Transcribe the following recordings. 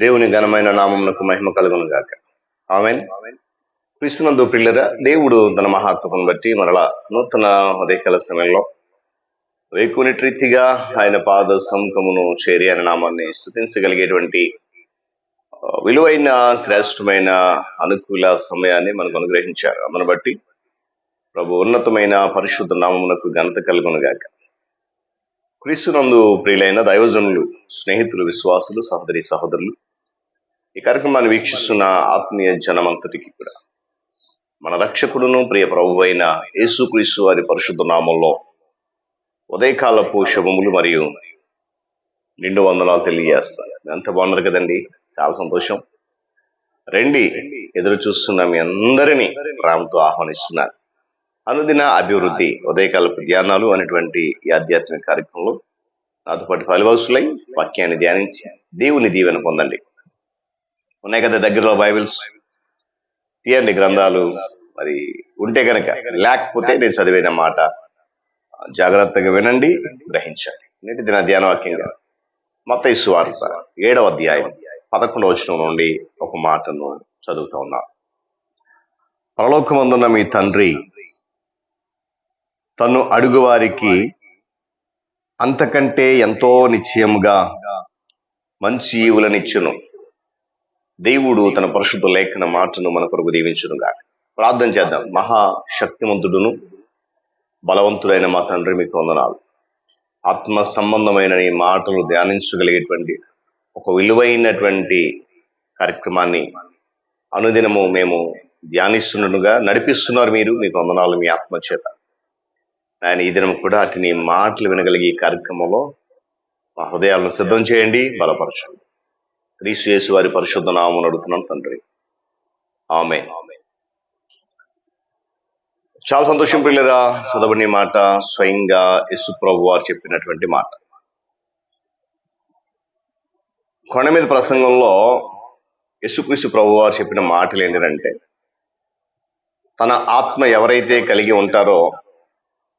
దేవుని ఘనమైన నామమునకు మహిమ కలుగును గాక. ఆమేన్. క్రీస్తునందు ప్రియులారా, దేవుడు తన మహాకృపను బట్టి మరలా నూతన ఉదయకాల సమయంలో వేకుని రీతిగా ఆయన పాద సముఖమును చేరి ఆయన నామాన్ని స్తుతించగలిగేటువంటి విలువైన శ్రేష్టమైన అనుకూల సమయాన్ని మనకు అనుగ్రహించారు. అందును బట్టి ప్రభు ఉన్నతమైన పరిశుద్ధ నామమునకు ఘనత కలుగును గాక. క్రీస్తునందు ప్రియులైన దైవజనులు, స్నేహితులు, విశ్వాసులు, సహోదరి సహోదరులు, ఈ కార్యక్రమాన్ని వీక్షిస్తున్న ఆత్మీయ జనమంతటికి కూడా మన రక్షకుడును ప్రియ ప్రభు అయిన యేసుక్రీస్తు వారి పరిశుద్ధ నామంలో ఉదయకాలపు శుభములు మరియు నిండు వందనాలు తెలియజేస్తాను. ఎంత బాగున్నారు కదండి, చాలా సంతోషం. రండి, ఎదురు చూస్తున్న మీ అందరినీ ప్రేమతో ఆహ్వానిస్తున్నాను. అనుదిన అభివృద్ధి ఉదయకాలపు ధ్యానాలు అనేటువంటి ఈ ఆధ్యాత్మిక కార్యక్రమంలో నాతో పాటు ఫలివసులై వాక్యాన్ని ధ్యానించి దేవుని దీవెన పొందండి. ఉన్నాయి కదా దగ్గరలో బైబిల్స్, తీయండి గ్రంథాలు. మరి ఉంటే కనుక, లేకపోతే నేను చదివిన మాట జాగ్రత్తగా వినండి, గ్రహించండి. నేటి దిన ధ్యానవాక్యంగా మత్తయి సువార్త 7వ అధ్యాయం 11వ వచనం నుండి ఒక మాటను చదువుతా ఉన్నాను. పరలోకమందున్న మీ తండ్రి తను అడుగువారికి అంతకంటే ఎంతో నిశ్చయముగా మంచి ఈవులనిచ్చును. దేవుడు తన పరిశుద్ధ లేఖన మాటను మన కొరకు దీవించునుగా. ప్రార్థన చేద్దాం. మహాశక్తిమంతుడును బలవంతుడైన మా తండ్రి, మీకు వందనాలు. ఆత్మ సంబంధమైన ఈ మాటలు ధ్యానించగలిగేటువంటి ఒక విలువైనటువంటి కార్యక్రమాన్ని అనుదినము మేము ధ్యానిస్తున్నట్టుగా నడిపిస్తున్నారు మీరు. మీకు వందనాలు మీ ఆత్మ చేత. ఆయన ఈ దినం కూడా అటు మాటలు వినగలిగే ఈ కార్యక్రమంలో మా హృదయాలను సిద్ధం చేయండి, బలపరచండి. క్రీస్తు యేసు వారి పరిశుద్ధ నామమున అడుగుతున్నాను తండ్రి, ఆమేన్. చాలా సంతోషం పిల్లరా. చదవని మాట స్వయంగా యేసు ప్రభు వారు చెప్పినటువంటి మాట. కొండ మీద ప్రసంగంలో యేసుక్రీస్తు ప్రభు వారు చెప్పిన మాటలు ఏంటంటే, తన ఆత్మ ఎవరైతే కలిగి ఉంటారో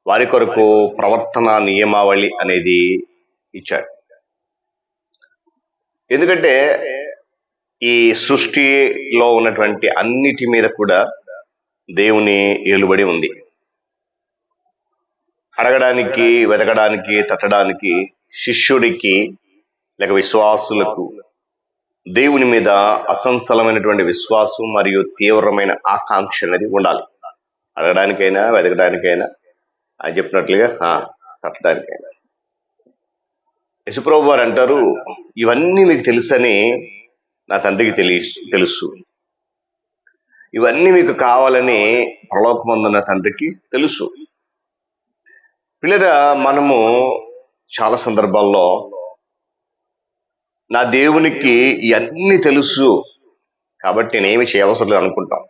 వారి కొరకు ప్రవర్తన నియమావళి అనేది ఇచ్చాడు. ఎందుకంటే ఈ సృష్టిలో ఉన్నటువంటి అన్నిటి మీద కూడా దేవుని ఏలుబడి ఉంది. అడగడానికి, వెతకడానికి, తట్టడానికి శిష్యుడికి లేక విశ్వాసులకు దేవుని మీద అచంచలమైనటువంటి విశ్వాసం మరియు తీవ్రమైన ఆకాంక్ష అనేది ఉండాలి. అడగడానికైనా, వెతకడానికైనా, అని చెప్పినట్లుగా తట్టడానికైనా. యేసుప్రభు వారు అంటారు, ఇవన్నీ మీకు తెలుసని నా తండ్రికి తెలుసు. ఇవన్నీ మీకు కావాలని పరలోకమందున్న తండ్రికి తెలుసు. పిల్లరా, మనము చాలా సందర్భాల్లో నా దేవునికి ఇవన్నీ తెలుసు కాబట్టి నేనేమి చేయవసరం లేదు అనుకుంటాం.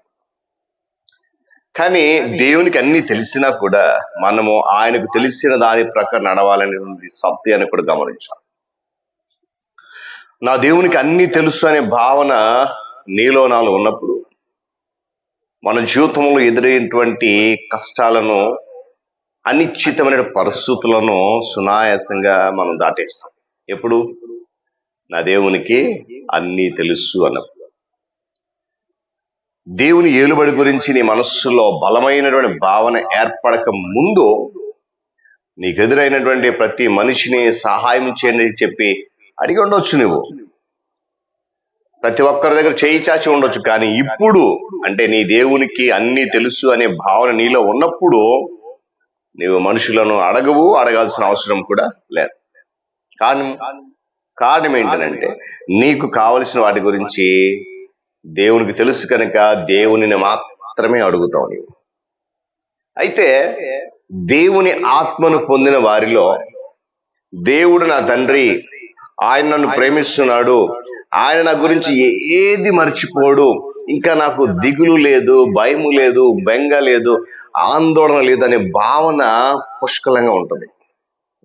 కానీ దేవునికి అన్ని తెలిసినా కూడా మనము ఆయనకు తెలిసిన దాని ప్రకారం నడవాలనేటువంటి సత్యాన్ని కూడా గమనించాలి. నా దేవునికి అన్ని తెలుసు అనే భావన నీలో నాలో ఉన్నప్పుడు మన జీవితంలో ఎదురైనటువంటి కష్టాలను, అనిశ్చితమైన పరిస్థితులను సునాయాసంగా మనం దాటేస్తాం. ఎప్పుడు? నా దేవునికి అన్నీ తెలుసు అన్నప్పుడు. దేవుని ఏలుబడి గురించి నీ మనస్సులో బలమైనటువంటి భావన ఏర్పడక ముందు నీకు ఎదురైనటువంటి ప్రతి మనిషిని సహాయం చేయండి చెప్పి అడిగి ఉండొచ్చు. నువ్వు ప్రతి ఒక్కరి దగ్గర చేయి చాచి ఉండొచ్చు. కానీ ఇప్పుడు అంటే నీ దేవునికి అన్నీ తెలుసు అనే భావన నీలో ఉన్నప్పుడు నీవు మనుషులను అడగవు, అడగాల్సిన అవసరం కూడా లేదు. కారణం ఏంటనంటే, నీకు కావలసిన వాటి గురించి దేవునికి తెలుసు కనుక దేవునిని మాత్రమే అడుగుతావు నీవు. అయితే దేవుని ఆత్మను పొందిన వారిలో దేవుడు నా తండ్రి, ఆయన నన్ను ప్రేమిస్తున్నాడు, ఆయన నా గురించి ఏది మర్చిపోడు, ఇంకా నాకు దిగులు లేదు, భయము లేదు, బెంగ లేదు, ఆందోళన లేదు అనే భావన పుష్కలంగా ఉంటుంది.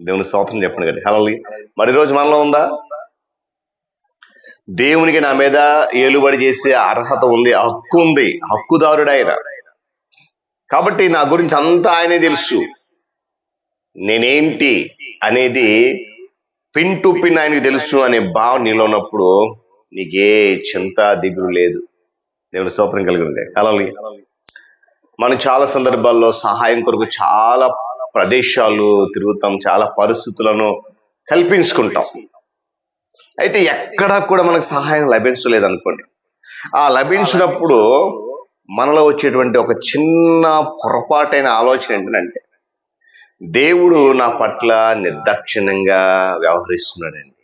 దేవుని స్తోత్రం చెప్పండి కదా. హల్లెలూయా. మరి రోజు మనలో ఉందా? దేవునికి నా మీద ఏలుబడి చేసే అర్హత ఉంది, హక్కు ఉంది, హక్కుదారుడు ఆయన. కాబట్టి నా గురించి అంతా ఆయనే తెలుసు. నేనేంటి అనేది పిన్ టు పిన్ ఆయనకి తెలుసు అనే భావన నీలో ఉన్నప్పుడు నీకే చింత దిగులు లేదు. దేవుని స్తోత్రం కలిగి ఉండే అలా మనం చాలా సందర్భాల్లో సహాయం కొరకు చాలా ప్రదేశాలు తిరుగుతాం, చాలా పరిస్థితులను కల్పించుకుంటాం. అయితే ఎక్కడా కూడా మనకు సహాయం లభించలేదు అనుకోండి. ఆ లభించినప్పుడు మనలో వచ్చేటువంటి ఒక చిన్న పొరపాటైన ఆలోచన ఏంటంటే, దేవుడు నా పట్ల నిర్దాక్షిణ్యంగా వ్యవహరిస్తున్నాడండి,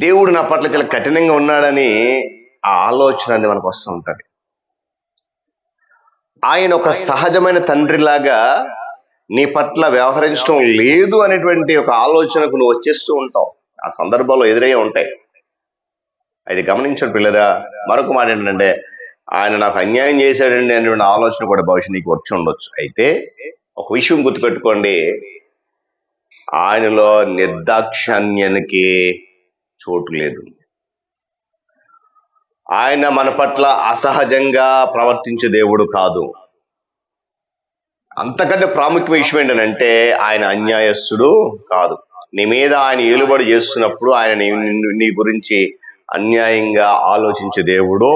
దేవుడు నా పట్ల చాలా కఠినంగా ఉన్నాడని ఆ ఆలోచన అనేది మనకు వస్తూ ఉంటుంది. ఆయన ఒక సహజమైన తండ్రిలాగా నీ పట్ల వ్యవహరించడం లేదు అనేటువంటి ఒక ఆలోచనకు నువ్వు వచ్చేస్తూ ఉంటావు. ఆ సందర్భాల్లో ఎదురయ్యే ఉంటాయి. అది గమనించండి పిల్లరా. మరొక మాట ఏంటంటే, ఆయన నాకు అన్యాయం చేశాడండి అనేటువంటి ఆలోచన కూడా భవిష్యత్తు నీకు వచ్చి ఉండొచ్చు. అయితే ఒక విషయం గుర్తుపెట్టుకోండి, ఆయనలో నిర్దాక్షాన్యానికి చోటు లేదు. ఆయన మన పట్ల అసహజంగా ప్రవర్తించే దేవుడు కాదు. అంతకంటే ప్రాముఖ్యమైన విషయం ఏంటంటే, ఆయన అన్యాయస్తుడు కాదు. నీ మీద ఆయన ఏలుబడి చేస్తున్నప్పుడు ఆయన నీ గురించి అన్యాయంగా ఆలోచించే దేవుడు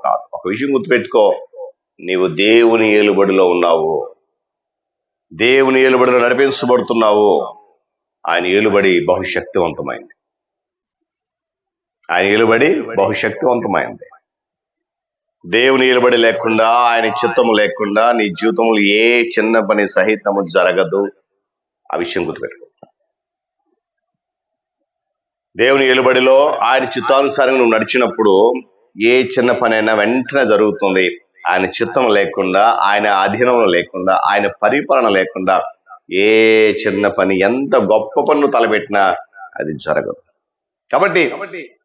కాదు. ఒక విషయం గుర్తుపెట్టుకో, నీవు దేవుని ఏలుబడిలో ఉన్నావు, దేవుని ఏలుబడిలో నడిపించబడుతున్నావు. ఆయన ఏలుబడి బహుశక్తివంతమైంది. ఆయన ఏలుబడి బహుశక్తివంతమైంది. దేవుని ఏలుబడి లేకుండా, ఆయన చిత్తము లేకుండా నీ జీవితంలో ఏ చిన్న పని సహితము జరగదు. ఆ విషయం గుర్తుపెట్టుకో. దేవుని ఏలుబడిలో ఆయన చిత్తానుసారంగా నువ్వు నడిచినప్పుడు ఏ చిన్న పని అయినా వెంటనే జరుగుతుంది. ఆయన చిత్తం లేకుండా, ఆయన అధీనంలో లేకుండా, ఆయన పరిపాలన లేకుండా ఏ చిన్న పని, ఎంత గొప్ప పనులు తలపెట్టినా అది జరగదు. కాబట్టి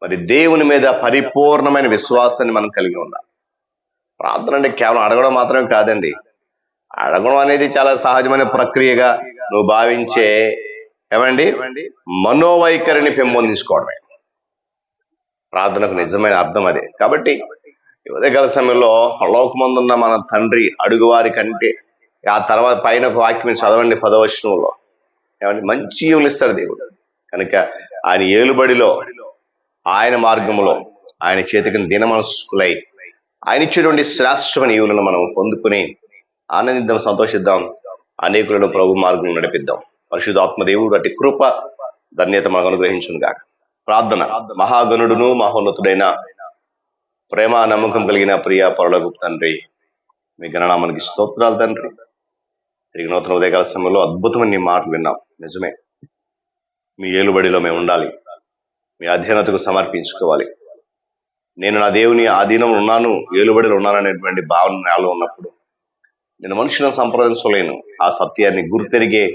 మరి దేవుని మీద పరిపూర్ణమైన విశ్వాసాన్ని మనం కలిగి ఉండాలి. ప్రార్థన అంటే కేవలం అడగడం మాత్రమే కాదండి. అడగడం అనేది చాలా సహజమైన ప్రక్రియగా నువ్వు భావించే ఏమండి మనోవైఖరిని పెంపొందించుకోవడమే ప్రార్థనకు నిజమైన అర్థం అదే. కాబట్టి ఉదయకాల సమయంలో పరలోకమందున్న మన తండ్రి అడుగువారి కంటే, ఆ తర్వాత పైన ఒక వాక్యం చదవండి 10వ వచనంలో, ఏమంటే మంచి ఈవులు ఇస్తాడు దేవుడు. కనుక ఆయన ఏలుబడిలో, ఆయన మార్గంలో, ఆయన చేతికి దినమనస్కులై ఆయన ఇచ్చేటువంటి శ్రేష్టమైన ఈవులను మనం పొందుకుని ఆనందిద్దాం, సంతోషిద్దాం, అనేకులను ప్రభు మార్గం నడిపిద్దాం. పరిశుద్ధాత్మ దేవుడు అట్టి కృప ధన్యత మనకు అనుగ్రహించును గాక. ప్రార్థన. మహాగణుడును మహోన్నతుడైన ప్రేమ నమ్మకం కలిగిన ప్రియ పరలోక తండ్రి, మీ గణనామానికి స్తోత్రాలు తండ్రి. తిరిగి నూతన ఉదయకాల సమయంలో అద్భుతమైన నీ మాటలు విన్నాం. నిజమే, మీ ఏలుబడిలో మేము ఉండాలి, మీ అధ్యయనతకు సమర్పించుకోవాలి. నేను నా దేవుని ఆధీనంలో ఉన్నాను, ఏలుబడిలో ఉన్నాను అనేటువంటి భావన నాలో ఉన్నప్పుడు నేను మనుషులను సంప్రదించలేను. ఆ సత్యాన్ని గుర్తెరిగే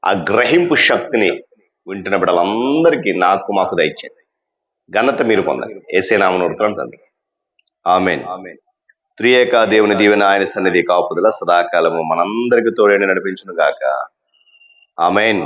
ఆ గ్రహింపు శక్తిని వింటున్న బిడ్డలందరికీ మాకు దయచేయండి. ఘనత మీరు పొందండి. యేసే నామమున అడుగుతున్నాను తండ్రి, ఆమేన్. త్రియేక దేవుని దీవెన, ఆయన సన్నిధి కాపుదల సదాకాలము మనందరికీ తోడేండి నడిపించును గాక. ఆమేన్.